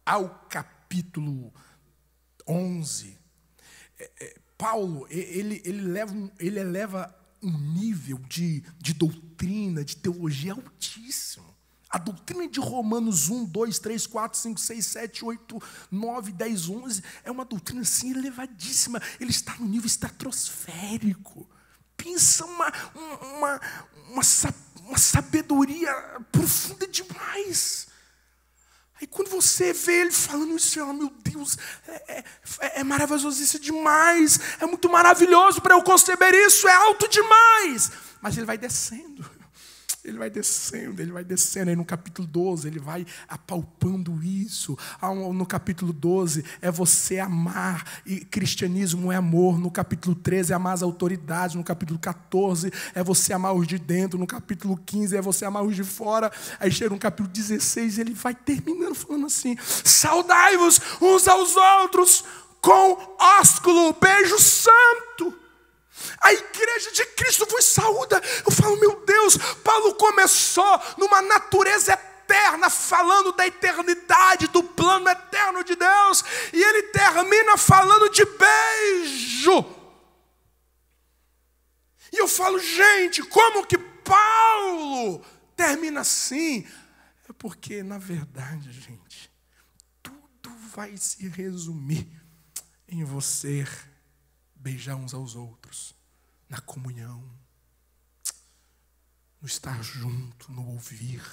ao capítulo 11, Paulo, ele eleva um nível de doutrina, de teologia altíssimo. A doutrina de Romanos 1, 2, 3, 4, 5, 6, 7, 8, 9, 10, 11 é uma doutrina assim elevadíssima. Ele está no nível estratosférico. Pensa uma sabedoria profunda demais. Aí quando você vê ele falando isso, oh, meu Deus, é maravilhoso isso demais. É muito maravilhoso para eu conceber isso, é alto demais. Mas ele vai descendo. Ele vai descendo. Aí no capítulo 12, ele vai apalpando isso. No capítulo 12, é você amar. E cristianismo é amor. No capítulo 13, é amar as autoridades. No capítulo 14, é você amar os de dentro. No capítulo 15, é você amar os de fora. Aí chega no capítulo 16, ele vai terminando falando assim: saudai-vos uns aos outros com ósculo, beijo santo. A igreja de Cristo vos saúda. Eu falo, meu Deus, Paulo começou numa natureza eterna, falando da eternidade, do plano eterno de Deus, e ele termina falando de beijo. E eu falo, gente, como que Paulo termina assim? É porque, na verdade, gente, tudo vai se resumir em você beijar uns aos outros, na comunhão, no estar junto, no ouvir,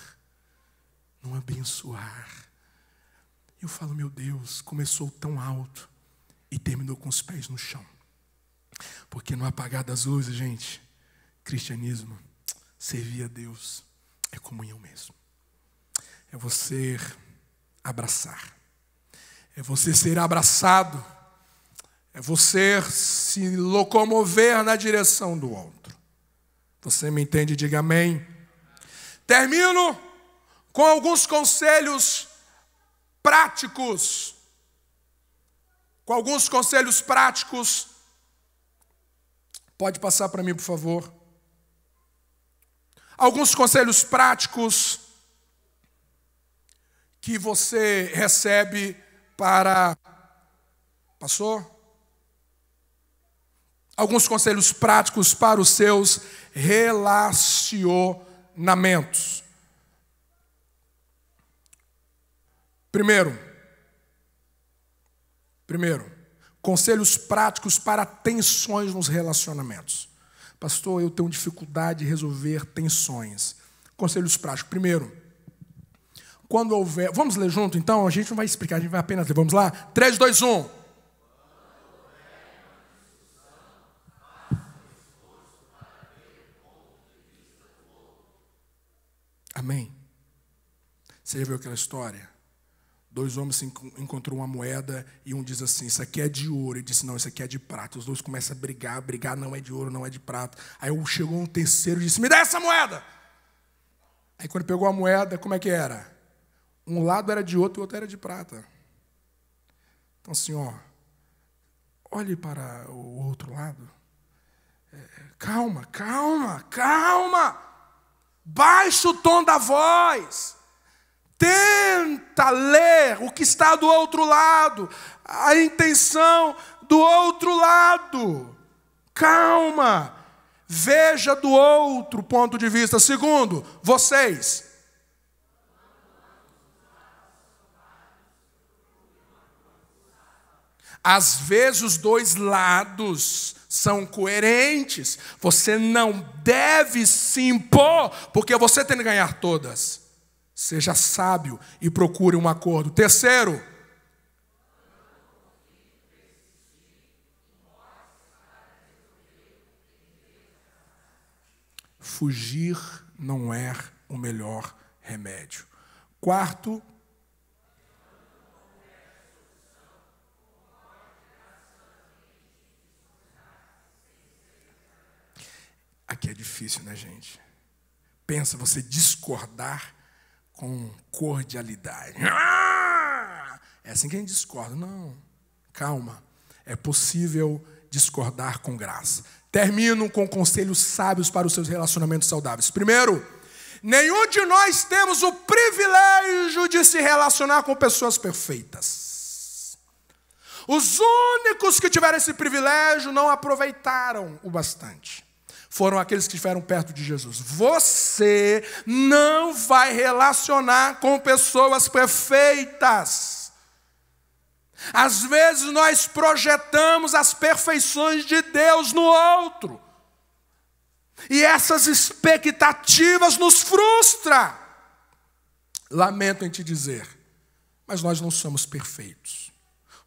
no abençoar. Eu falo, meu Deus, começou tão alto e terminou com os pés no chão. Porque no apagar das luzes, gente, cristianismo, servir a Deus, é comunhão mesmo. É você abraçar. É você ser abraçado. É você se locomover na direção do outro. Você me entende? Diga amém. Termino com alguns conselhos práticos. Pode passar para mim, por favor. Alguns conselhos práticos que você recebe para... Passou? Alguns conselhos práticos para os seus relacionamentos. Primeiro, conselhos práticos para tensões nos relacionamentos. Pastor, eu tenho dificuldade de resolver tensões. Conselhos práticos. Primeiro, quando houver... Vamos ler junto, então? A gente não vai explicar, a gente vai apenas ler. Vamos lá? 3, 2, 1. Amém? Você já viu aquela história? 2 homens encontrou uma moeda e um diz assim, isso aqui é de ouro. Ele disse, não, isso aqui é de prata. Os dois começam a brigar, não é de ouro, não é de prata. Aí chegou um terceiro e disse, me dá essa moeda. Aí quando pegou a moeda, como é que era? Um lado era de ouro e o outro era de prata. Então assim, olhe para o outro lado. Calma, calma, calma. Baixe o tom da voz. Tenta ler o que está do outro lado, a intenção do outro lado. Calma. Veja do outro ponto de vista. Segundo, vocês. Às vezes os dois lados são coerentes. Você não deve se impor, porque você tem que ganhar todas. Seja sábio e procure um acordo. Terceiro, fugir não é o melhor remédio. Quarto, aqui é difícil, né, gente? Pensa você discordar com cordialidade. É assim que a gente discorda. Não, calma. É possível discordar com graça. Termino com conselhos sábios para os seus relacionamentos saudáveis. Primeiro, nenhum de nós temos o privilégio de se relacionar com pessoas perfeitas. Os únicos que tiveram esse privilégio não aproveitaram o bastante. Foram aqueles que estiveram perto de Jesus. Você não vai relacionar com pessoas perfeitas. Às vezes nós projetamos as perfeições de Deus no outro. E essas expectativas nos frustram. Lamento em te dizer, mas nós não somos perfeitos.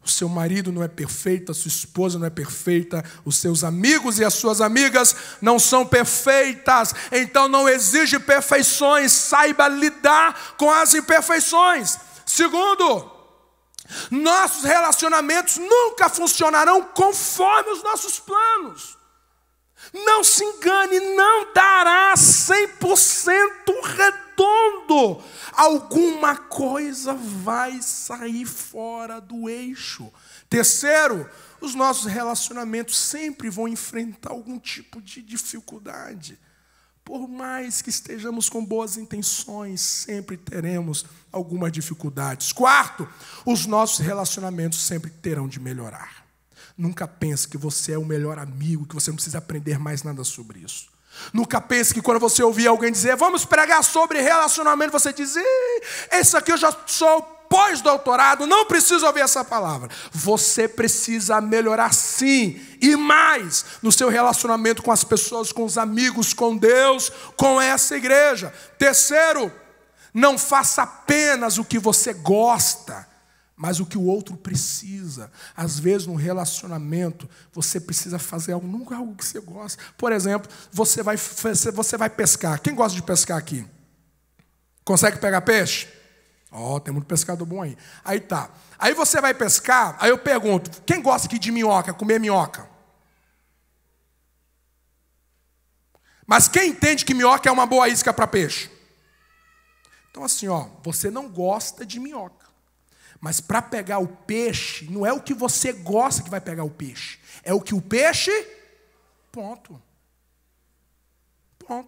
O seu marido não é perfeito, a sua esposa não é perfeita, os seus amigos e as suas amigas não são perfeitas. Então não exige perfeições, saiba lidar com as imperfeições. Segundo, nossos relacionamentos nunca funcionarão conforme os nossos planos. Não se engane, não dará 100% redondo. Alguma coisa vai sair fora do eixo. Terceiro, os nossos relacionamentos sempre vão enfrentar algum tipo de dificuldade. Por mais que estejamos com boas intenções, sempre teremos algumas dificuldades. Quarto, os nossos relacionamentos sempre terão de melhorar. Nunca pense que você é o melhor amigo, que você não precisa aprender mais nada sobre isso. Nunca pense que quando você ouvir alguém dizer, vamos pregar sobre relacionamento, você diz, esse aqui eu já sou pós-doutorado, não preciso ouvir essa palavra. Você precisa melhorar sim, e mais, no seu relacionamento com as pessoas, com os amigos, com Deus, com essa igreja. Terceiro, não faça apenas o que você gosta, mas o que o outro precisa. Às vezes, no relacionamento, você precisa fazer algo, nunca algo que você gosta. Por exemplo, você vai pescar. Quem gosta de pescar aqui? Consegue pegar peixe? Tem muito pescador bom aí. Aí tá. Aí você vai pescar, aí eu pergunto, quem gosta aqui de minhoca, comer minhoca? Mas quem entende que minhoca é uma boa isca para peixe? Então assim, você não gosta de minhoca. Mas para pegar o peixe, não é o que você gosta que vai pegar o peixe. É o que o peixe... Ponto.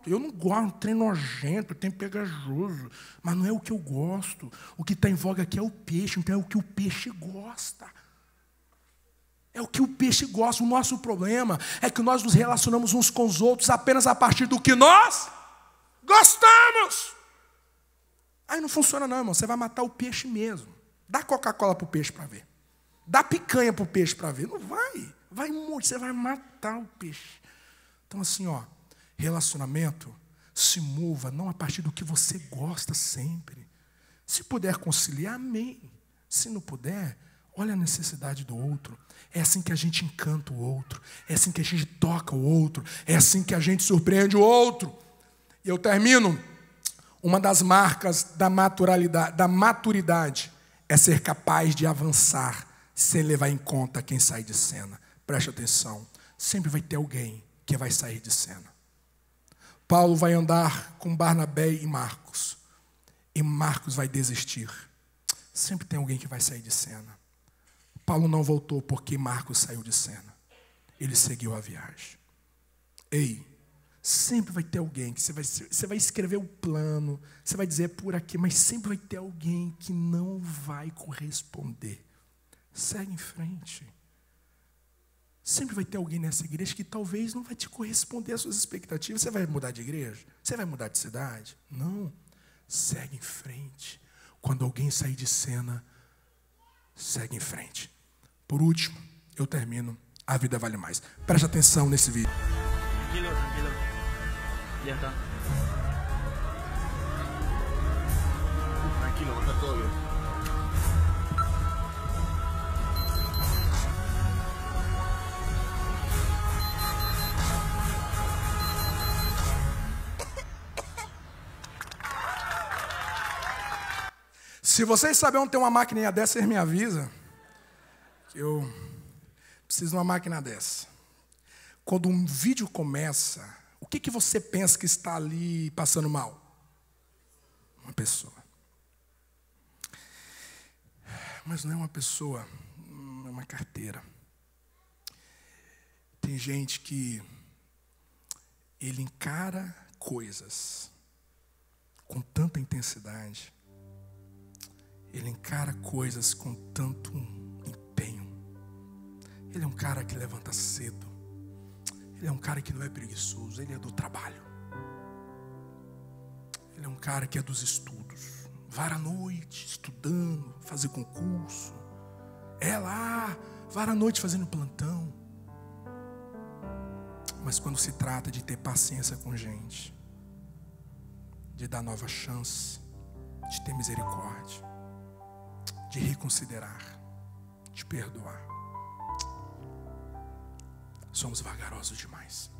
Eu não gosto, trem nojento, trem pegajoso. Mas não é o que eu gosto. O que está em voga aqui é o peixe. Então é o que o peixe gosta. É o que o peixe gosta. O nosso problema é que nós nos relacionamos uns com os outros apenas a partir do que nós gostamos. Aí não funciona não, irmão. Você vai matar o peixe mesmo. Dá Coca-Cola para o peixe para ver. Dá picanha para o peixe para ver. Não vai. Vai muito. Você vai matar o peixe. Então assim, relacionamento, se mova não a partir do que você gosta sempre. Se puder conciliar, amém. Se não puder, olha a necessidade do outro. É assim que a gente encanta o outro. É assim que a gente toca o outro. É assim que a gente surpreende o outro. E eu termino. Uma das marcas da maturidade é ser capaz de avançar sem levar em conta quem sai de cena. Preste atenção. Sempre vai ter alguém que vai sair de cena. Paulo vai andar com Barnabé e Marcos. E Marcos vai desistir. Sempre tem alguém que vai sair de cena. Paulo não voltou porque Marcos saiu de cena. Ele seguiu a viagem. Ei, sempre vai ter alguém que você vai escrever o plano, você vai dizer por aqui, mas sempre vai ter alguém que não vai corresponder. Segue em frente. Sempre vai ter alguém nessa igreja que talvez não vai te corresponder às suas expectativas. Você vai mudar de igreja? Você vai mudar de cidade? Não. Segue em frente. Quando alguém sair de cena, segue em frente. Por último, eu termino. A vida vale mais. Preste atenção nesse vídeo. Tranquilo, tranquilo. Ya está. Tranquilo, está todo bien. Se vocês sabem onde tem uma máquina dessa, vocês me avisam. Eu preciso de uma máquina dessa. Quando um vídeo começa, o que você pensa que está ali passando mal? Uma pessoa. Mas não é uma pessoa, é uma carteira. Tem gente que ele encara coisas com tanta intensidade. Ele encara coisas com tanto empenho. Ele é um cara que levanta cedo. Ele é um cara que não é preguiçoso. Ele é do trabalho. Ele é um cara que é dos estudos. Vara à noite, estudando, fazer concurso. É lá, vara à noite fazendo plantão. Mas quando se trata de ter paciência com gente, de dar nova chance, de ter misericórdia, de reconsiderar, de perdoar, somos vagarosos demais.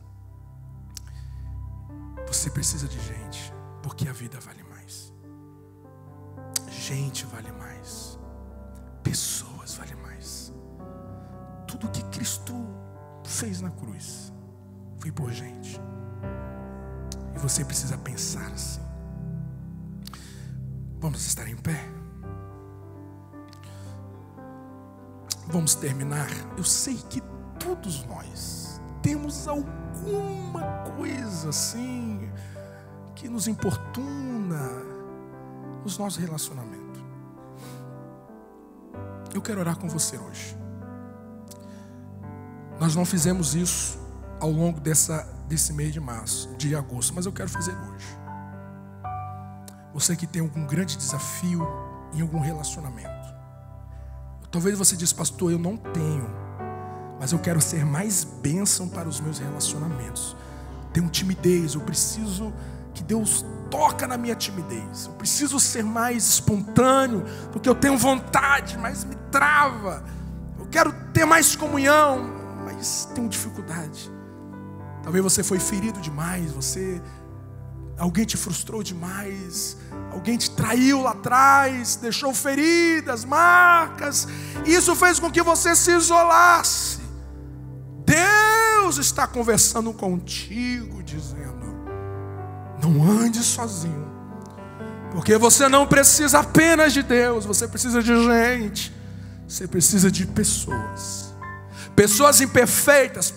Você precisa de gente, porque a vida vale mais. Gente vale mais. Pessoas vale mais. Tudo que Cristo fez na cruz foi por gente. E você precisa pensar assim. Vamos estar em pé? Vamos terminar. Eu sei que todos nós temos alguma coisa assim que nos importuna nos nossos relacionamentos. Eu quero orar com você hoje. Nós não fizemos isso ao longo desse mês de março, de agosto, mas eu quero fazer hoje. Você que tem algum grande desafio em algum relacionamento. Talvez você diz, pastor, eu não tenho, mas eu quero ser mais bênção para os meus relacionamentos. Tenho timidez, eu preciso que Deus toque na minha timidez. Eu preciso ser mais espontâneo, porque eu tenho vontade, mas me trava. Eu quero ter mais comunhão, mas tenho dificuldade. Talvez você foi ferido demais, alguém te frustrou demais, alguém te traiu lá atrás, deixou feridas, marcas. Isso fez com que você se isolasse. Deus está conversando contigo, dizendo: não ande sozinho, porque você não precisa apenas de Deus, você precisa de gente, você precisa de pessoas. Pessoas imperfeitas,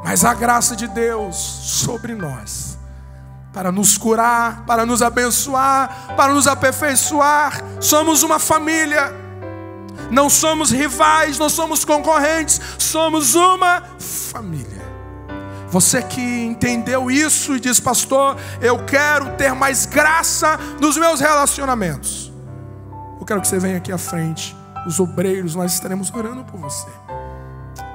mas a graça de Deus sobre nós, para nos curar, para nos abençoar, para nos aperfeiçoar. Somos uma família, não somos rivais, não somos concorrentes, somos uma família. Você que entendeu isso e diz, pastor, eu quero ter mais graça nos meus relacionamentos, eu quero que você venha aqui à frente. Os obreiros, nós estaremos orando por você,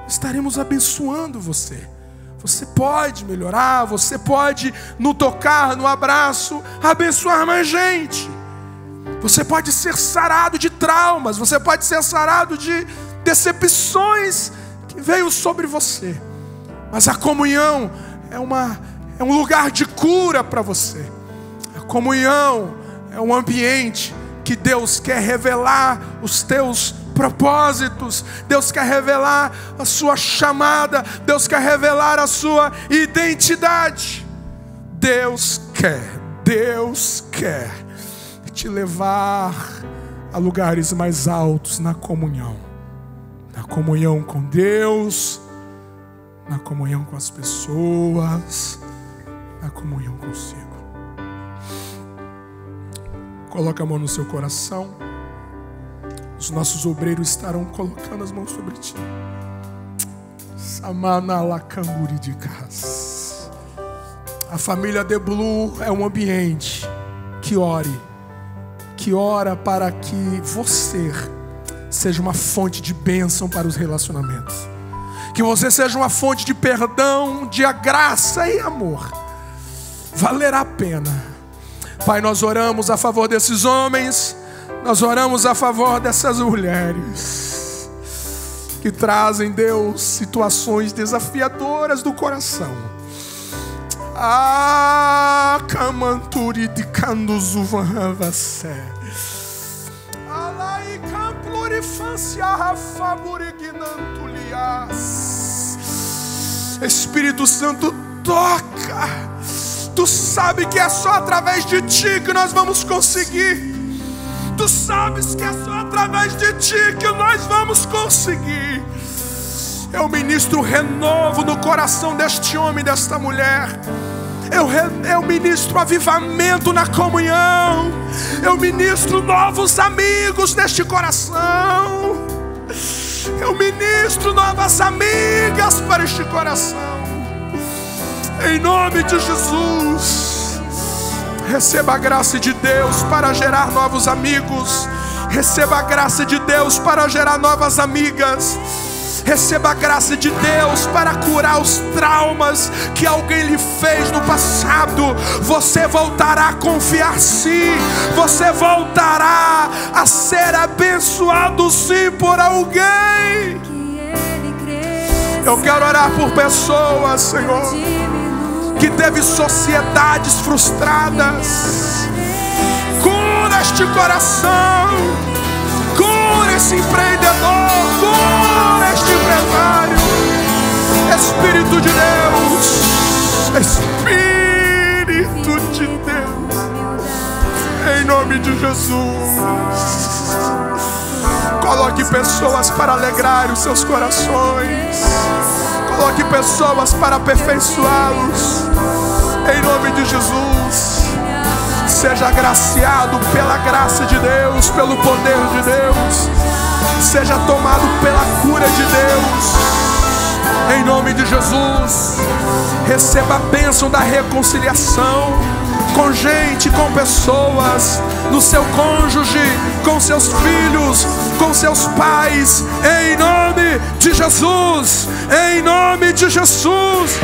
estaremos abençoando você. Você pode melhorar, você pode no tocar, no abraço, abençoar mais gente. Você pode ser sarado de traumas, você pode ser sarado de decepções que veio sobre você. Mas a comunhão é um lugar de cura para você. A comunhão é um ambiente que Deus quer revelar os teus propósitos. Deus quer revelar a sua chamada. Deus quer revelar a sua identidade. Deus quer te levar a lugares mais altos na comunhão com Deus, na comunhão com as pessoas, na comunhão consigo. Coloca a mão no seu coração. Os nossos obreiros estarão colocando as mãos sobre ti. Samana lacanguri de casa. A família The Blue é um ambiente que ora para que você seja uma fonte de bênção para os relacionamentos. Que você seja uma fonte de perdão, de graça e amor. Valerá a pena. Pai, nós oramos a favor desses homens, nós oramos a favor dessas mulheres que trazem, Deus, situações desafiadoras do coração. Camanturi de Canduzuvanvacé. Alai camplorifância favoriguinantulias. Espírito Santo, toca. Tu sabe que é só através de ti que nós vamos conseguir. Tu sabes que é só através de ti que nós vamos conseguir. Eu ministro renovo no coração deste homem e desta mulher. Eu ministro avivamento na comunhão. Eu ministro novos amigos neste coração. Eu ministro novas amigas para este coração. Em nome de Jesus, receba a graça de Deus para gerar novos amigos. Receba a graça de Deus para gerar novas amigas. Receba a graça de Deus para curar os traumas que alguém lhe fez no passado. Você voltará a confiar sim. Você voltará a ser abençoado sim por alguém. Eu quero orar por pessoas, Senhor, que teve sociedades frustradas. Cura este coração. Cura esse empreendedor. Cura este empresário. Espírito de Deus. Espírito de Deus. Em nome de Jesus. Coloque pessoas para alegrar os seus corações. Coloque pessoas para aperfeiçoá-los. Em nome de Jesus. Seja agraciado pela graça de Deus, pelo poder de Deus. Seja tomado pela cura de Deus. Em nome de Jesus. Receba a bênção da reconciliação com gente, com pessoas, no seu cônjuge, com seus filhos, com seus pais. Em nome de Jesus. Em nome de Jesus.